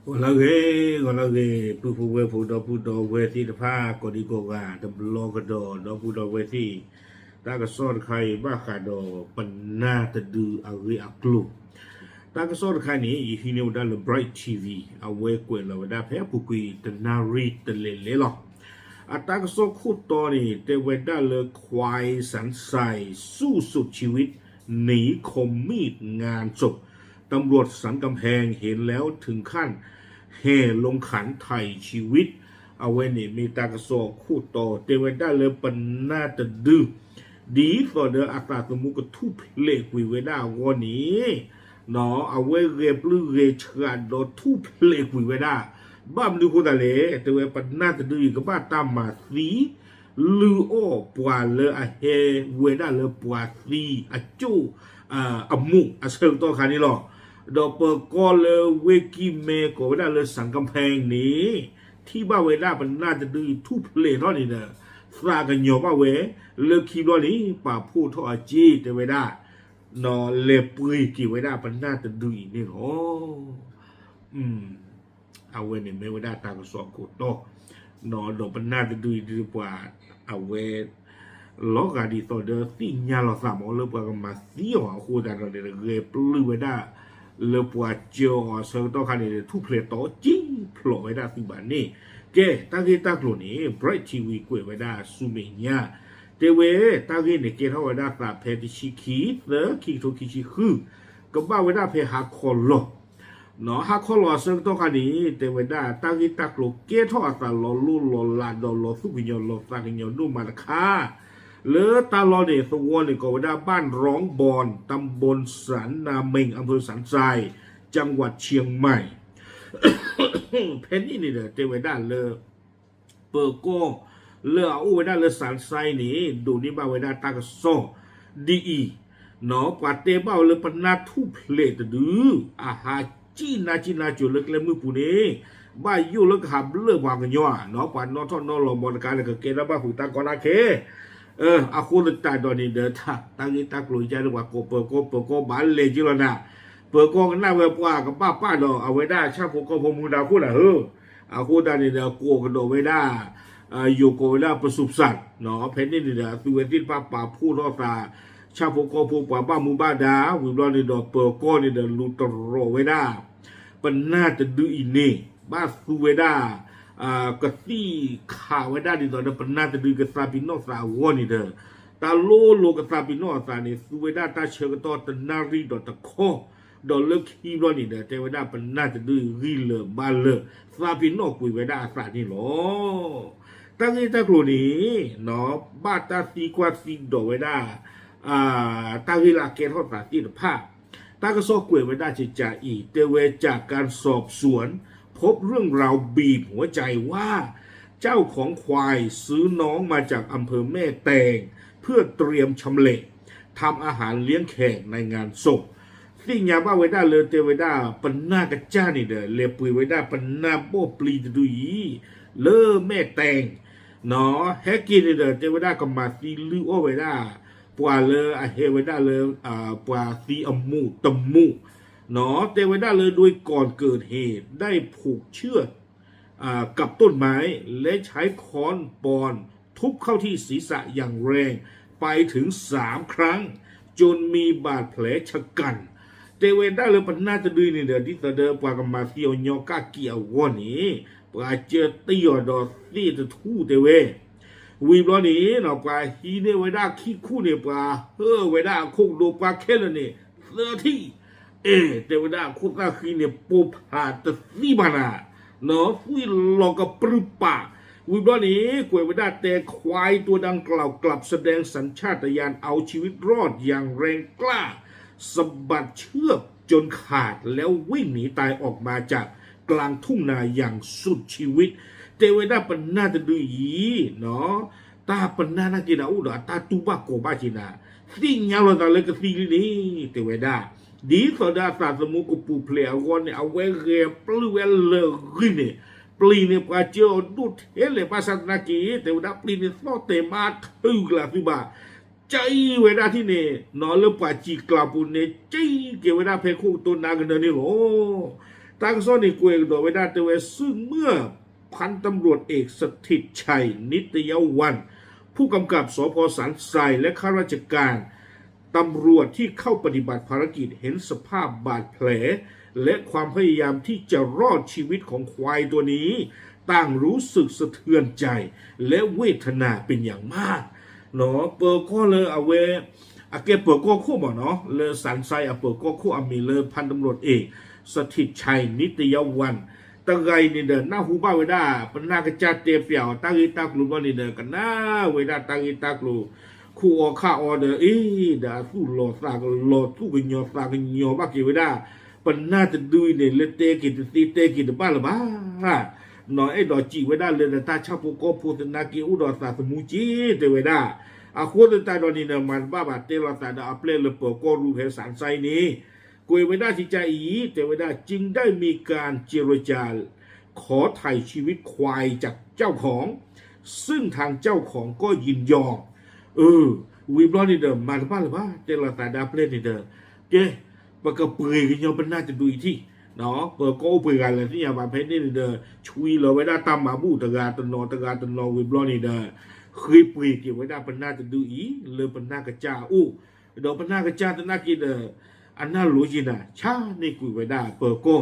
Kalau puwe pudo we ti pa ko di ko ga de blo ko do pudo we ti ta ka son khai ba ka do panna te du a ri a klu ta ka son khai ni yi hi ne da le bright tv a we ko la da phe pu kui te na ri te le lo a ta ka so khu to ni te we da le kwai san saiสู้สุดชีวิตหนีคมมีดงานศพตำรวจสันกำแพงเห็นแล้วถึงขั้นแห่ลงขันไถ่ชีวิตเอาไว้นี่มีตากระสอคู่ต่อเตวได้เลยปันน่าจะดื้อดีต่อเดออากาศสมุกทุบเละกุยไว้ได้วันนี้เนาะเอาไว้เรียบลือเรชาดอทุบเละกุยไว้ได้บ้ามดูคนแต่เละเตวปันน่าจะดื้อกับบ้าตามมาสีลืออ้อปวาเลยอะเฮเวด้าเลยปวาสีอะจูอะมุอะเชิงตัวคันนี้หรอดอเปอร์ก็เลยเวกิเมก็เวด้าเลยสังกำแพงนี้ที่บ้าเวด้ามันน่าจะดื้อทุบเละเท่านี้เนอะสร้างกันโยบ้าเวเลิกคีบล้อนี้ป่าพูดท่อจีเตเวด้านอเลปุยกี่เวด้ามันน่าจะดื้อนี่โอ้เอาเวเนี่ยไม่เวด้าตากระสอบกูโตนอดอกมันน่าจะดื้อดีกว่าเอาเวล้อกาดีต่อเดอสิ่งยาเราสามารถเลือกกันมาเสียหัวคู่แต่เราเดี๋ยวเรียบลือไว้ได้เลือกว่าเจ้าเสือต้องการเนี่ยทุบเพลต่อจริงโผล่ไว้ได้สิ่งแบบนี้เจ้ตั้งที่ตั้งหลุนี้ Bright TV กุยไว้ได้ซูเมียเทเวตั้งที่เนี่ยเจ้าไว้ได้ปราบเพติชิคีเตอคีโตคิชิคือก็บ้าไว้ได้เพหาคอลเนาะหาคอลเสือต้องการนี้เทเวได้ตั้งที่ตั้งหลุเจ้าทอดตาลลุ่นลลาดลสุกิญญลสักิญญนุ่มมาค่าเลือตาลอเดสวอนก็ว่าบ้านร้องบอนตำบลสันนาเมงอำเภอสันทรายจังหวัดเชียงใหม่เพนนี่นี่เด้อเตวด้าเลอเปิดโก้เลอเอาไว้ด้าเลอสันทรายนี่ดูนี่บ้าไว้ด้าตากระโซดีเนาะกว่าเตบ้าเลอปนาทุเพลตดื้ออาหาจีนาจุเล็กเล็มือปูนี้บ้าอยู่เล็กหับเลือกวางกันย่อเนาะกว่านอทอนอหลอมบอลการเลยก็เกณฑ์บ้าผูกตากอนาเคอาคูลตาดอนี่เดินท่าตั้งนี้ตากลุยใจดีกว่าโกเปิดโกบ้านเลยจิโรนะเปิดโกกันหน้าเว็บว่ากับป้าดอเอาไว้ได้ชาโกพมูดาคู่น่ะอาคูดานี่เดี๋ยวโกกันโดไว้ได้อยู่โกไว้ได้ประสบสัตว์เนาะเพนนี่เดี๋ยวตัวที่ป้าพูดรอดตาชาโกพูดป้ามูบ้าดาวิบลอนี่เดี๋ยวเปิดโกนี่เดี๋ยวลูตโรไว้ได้ปัญน่าจะดื้ออินนี่บ้าสูไว้ได้กตีข่าวไว้ได้ดีตอนนั้นปนาจะดูกษาปิโนสาวนี่เด้อตาโลกษาปิโนสานี่สุเวดาตาเชกตอตนารีดอตะโคดอเลิกคีบนี่เด้อแต่ไว้ได้ปนาจะดูรีเลบาเลสาปิโนกุยไว้ได้สานี่หรอตั้งนี้ตั้งโลนี้เนาะบ้าตาซีกว่าซีดอไว้ได้ตั้งเวลาเกณฑ์ทอดสาที่ผ้าตั้งก็ซอกกุยไว้ได้จิจ่าอีเตเวจากการสอบสวนพบเรื่องราวบีบหัวใจว่าเจ้าของควายซื้อน้องมาจากอำเภอแม่แตงเพื่อเตรียมชำเละทำอาหารเลี้ยงแขกในงานศพสิ่งยาบ้าไว้ได้เลยเตไว้ได้ปนหน้ากระจ้านี่เด้อเลียปุยไว้ได้ปนหน้าโบปลีดูยีเลอแม่แตงเนาะแฮกินนี่เด้อเตไว้ได้ก็มาซีลือโอไว้ได้ปวาเลอเฮไว้ได้เลยปวาซีอมูตมูเนาะเตไว้ได้เลยโดยก่อนเกิดเหตุได้ผูกเชือกกับต้นไม้และใช้ค้อนปอนทุบเข้าที่ศีรษะอย่างแรงไปถึง3 ครั้งจนมีบาดแผลชะกันเตไว้ได้เลยปัญนาจะดูนี่เดี๋ยวที่เดิมปากมาเที่ยวยอกาเกี่ยววันนี้ปาเจอตีอดอตีจะทู่เตเววีบล้อนี้เนาะปาฮีเนี่ยไว้ได้ขี้คู่เนี่ยปาไว้ได้คงดูปาแค่ละเนี่ยเสื้อที่เทวดาคุกาคีเนี่ยปูผาตสีบานาเนาะฟุยลอกกับปรึปะวิบล้อนี้กวยเวดาแต่ควายตัวดังกล่าวกลับแสดงสัญชาตญาณเอาชีวิตรอดอย่างแรงกล้าสะบัดเชือกจนขาดแล้ววิ่งหนีตายออกมาจากกลางทุ่งนาอย่างสุดชีวิตเทวดาปนนาจะดูยีเนาะตาปนนานาจินาอุดาตาตูบาโกบาจินาสิ่งยาวเราตาเลยก็สิ่งนี้เทวดาดีสดาสาสมุกปูเพลียวก่อนเนี่ยเอาไว้เรียปลื้อเลยเนี่ยปลีเนี่ยปาเจ้าดูเห็นเลยภาษาตะกี้แต่ว่าปลีเนี่ยโซเตมาถึงละสิบ่าใจเวลาที่เนี่ยนอนเลือปาจีกลาปุนเนี่ยใจเกี่ยวเวลาเพคู่ตัวนางกันเดินนี่โห แต่ ตั้งซ่อนในกวยโดยไว้ได้แต่ว่าซึ่งเมื่อพันตำรวจเอกสถิตชัยนิตยวันผู้กำกับสพสันทรายและข้าราชการตำรวจที่เข้าปฏิบัติภารกิจเห็นสภาพบาดแผลและความพยายามที่จะรอดชีวิตของควายตัวนี้ต่างรู้สึกสะเทือนใจและเวทนาเป็นอย่างมากเนาะเปิดก็เลยเอาเวอาเกเปิดก็คู่บ่เนาะเลยสันทรายเปิดก็คู่มีเลยพันตำรวจเอกสถิตชัยนิตยวันตั้งไงนี่เดินหน้าหูบ้าเวด้าเป็นหน้ากระจัดเตียเปียวตั้งอีตากลูบ้านี่เดินกันหน้าเวด้าตั้งอีตากลูคู่อข้าอเดอด่าสู้หล่อสากหล่อสู้กันยอสากกันยอบ้ากี่เวด้าเป็นหน้าจะดูเนี่ยเลเตกิตตีเตกิตบ้าหรือบ้าหน่อยไอ้ดอจีเวด้าเลยตาชาปุโกพูดนากีอุดอสาสมุจีเตเวด้าอาควรตาดอนี่เนี่ยมันบ้าบาเตลตาดาอัปเลเลเปโกรูเพสันไซนี้กุยเวด้าที่ใจอีเตเวด้าจึงได้มีการเจรจาขอไถ่ชีวิตควายจากเจ้าของซึ่งทางเจ้าของก็ยินยอมวิบลอนี่เดิมมาบ้าหรือบ้าเตลตาดาเพลนี่เดิมเจ้ปากกระเปื่อยกันยอมเป็นน่าจะดูอีกที่เนาะเปิดก็เปื่อยกันเลยที่อย่างบางเพชรนี่เดิมชุยเลยไว้ได้ตามมาบูตะกาตะนอวิบลอนี่เดิมเคยเปื่อยเกี่ยวไว้ได้เป็นน่าจะดูอีเลยเป็นน่ากระจ้าดอกเป็นน่ากระจ้าตะน่ากินอันน่ารู้จีน่ะชาในกุยไว้ได้เปิดก็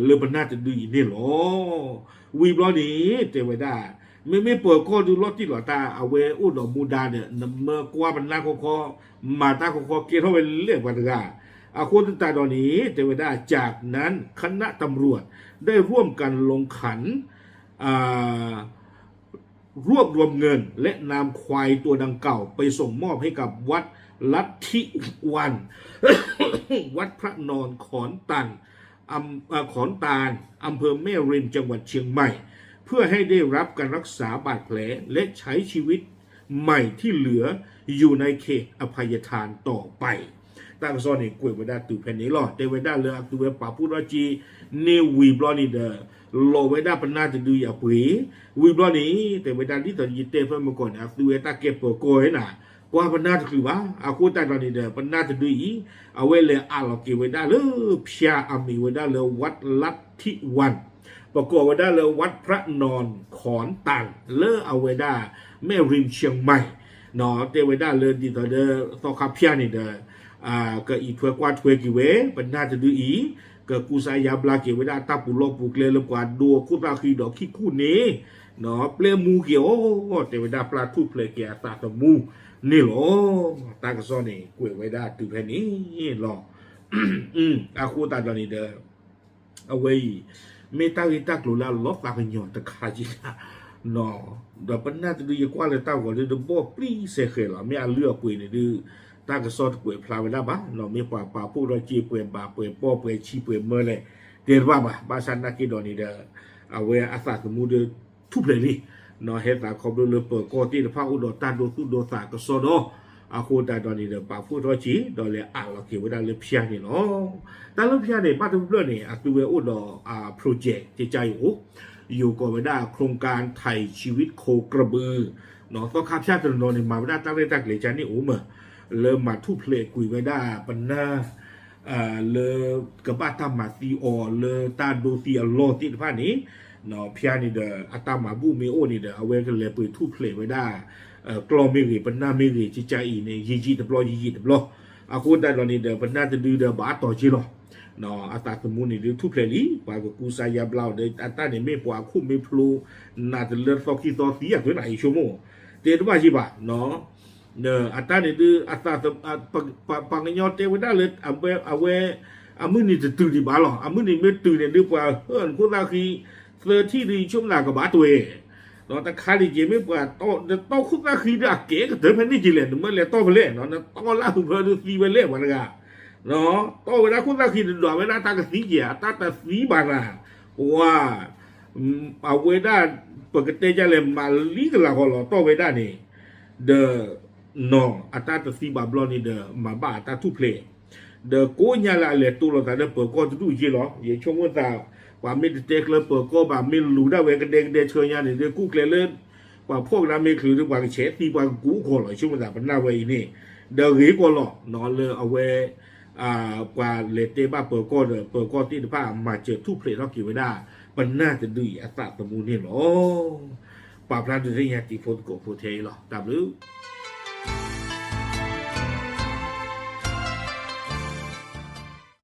เลยเป็นน่าจะดูอีนี่หรอวิบลอนี่เตไว้ได้ไม่เปิดก็ดูรถที่หล่อตาเอาไว้ดอกมูดาเนี่ยเมื่อกว่าเป็นน่าคอมาตาคอเกี่ยวเข้าไปเรียกวันกาคนตาตอนนี้เทวดาจากนั้นคณะตำรวจได้ร่วมกันลงขันรวบรวมเงินและนำควายตัวดังเก่าไปส่งมอบให้กับวัดลัทธิวัน วัดพระนอนขอนตันขอนตาลอำเภอแม่ริมจังหวัดเชียงใหม่เพื่อให้ได้รับการรักษาบาดแผลและใช้ชีวิตใหม่ที่เหลืออยู่ในเขตอภัยทานต่อไปตั้งซ่อนในกล้วยเวด้าตูแผ่นนี้หรอแต่เวด้าเรือตัวป่าพูดว่าจีนิววีบลอนี่เดอโลเวด้าเป็นน่าจะดูอย่าปุ๋ยวีบลอนี่แต่เวด้าที่ตอนยีเต้เพิ่มมาก่อนตัวเวด้าเก็บเปิดโกยน่ะกว่าเป็นน่าจะคือว่าคู่ตาตอนนี้เดอเป็นน่าจะดูอีเอาไว้เลยเราเก็บเวด้าเลยพิชามีเวด้าเลยวัดลัทธิวันประกอบเวด้าเลยวัดพระนอนขอนตันเลอเอาเวด้าแม่ริมเชียงใหม่เนาะแต่เวด้าเลยดีต่อเดอต่อขับเพียนี่เดอก็อีทัวกว่าทัวกิเวเป็นน่าจะดูอีก็กูสายาบลาเกี่ยวไว้ได้ตาปุโลปุกเลลกว่าดัวคุตาคีดอกขี้คู่นี้เนาะเปลมูเกี่ยวแต่ไว้ได้ปลาทูเปลเกียตาตมูนี่หรอตากระซ้อนนี่กูไว้ได้ตื่นแผ่นนี้หรอคูตาตอนนี้เด้อเอาไว้เมตาวิตากลุลาล็อกปากหยอดตะขาจิเนาะเดี๋ยวเป็นน่าจะดูอย่างกว่าเลยตาก่อนเลยเดี๋ยวบอกปลีเสกเหรอไม่เอาเลือกกูนี่ดื้อตากระสอดกวยพลาเวลาบ้าเราไม่ป่าผู้เราจีเปลี่ยนบาเปลี่ยนป้อเปลี่ยนชีเปลี่ยนเมื่อเลยเดี๋ยวว่าบ้าฉันนักกินดอนี่เด้อเอาไว้อาสาสมูเดทุบเลยนี่เนาะเฮ็ดตาคอมเลยเปิดกอที่พระอุดรตาโดสุโดสากระสอดอาคูตาดอนี่เด้อป่าผู้เราจีดอเลยเราเกี่ยวไว้ได้เลยเพียนี่เนาะแต่เรื่องเพียนี่มาถึงเรื่องนี่ตัวอุดรโปรเจกต์ที่ใจอยู่ก่อนไว้ได้โครงการไถ่ชีวิตโคกระบือเนาะต้องข้ามชาตินนนี่มาไม่ได้ตั้งเลยตั้งเลยจานี่เมื่อเริ่มมาทุเพลกุยไว้ได้ปัญนาเลกระบะตามมาซีอเลตาโดซีอโลติดผ้านี้เนาะพิอานี่เดออัตามาบูเมโอนี่เดอเอาไว้กันเลยไปทุเพลไว้ได้กลอมิริปัญนามิริจิจาอีเนี่ยยีตบลอยีตบลออาคูได้ตอนนี้เดอปัญนาจะดูเดอบาต่อจีโร่เนาะอัตาสมุนี่ดูทุเพลนี้ปากกูสายาบลาวเดออัตาเนี่ยไม่ปวดคุ้มไม่พลูน่าจะเลือดซอกขี้ซอเสียตัวไหนชั่วโมงเดี๋ยวว่าจีบะเนาะอัตราเนี่ยดูอัตราปังยอดเทวดาเลยเอาไว้มือนี่จะตื่นดีบ้าหรอมือนี่ไม่ตื่นเนี่ยดูว่าคุณตาคือเสือที่ดีช่วงหลังกับบ้าตัวเองเนาะแต่ขาดีเจไม่ปว่าโตคุณตาคือดักเก๋ก็เดินไปนี่จีเลยเมื่อเลี้ยโตไปเลยเนาะโตล่าสุดเพื่อดูซีไปเลยวันละเนาะโตเวลาคุณตาคือดอกเวลาตากระสีเจี๋ยตาสีบานาว่าเอาไว้ได้ปกติจะเลยมาลีกันละคนหรอโตไว้ได้นี่เดอno atata si bablon ni de maba atatu play de ko nya la le tu lo ta de pe ko tu ji lo ye chong ta wa mi de tek le pe ko ba mi lu da we ga de chö nya ni de ku kle le wa phok la mi khlu de wa che ti wa ku ko lo chong ta ban na we ni de ri ko lo no le awe กว่าเลเตบ้าเปิดก็ที่ผ้ามาเจอทุกเพลย์เรากี่ไม่ได้มันน่าจะดูอัตราสมูนี่หรอปราบนั้นจะยังตีโฟนโกโพเทหรอตามรู้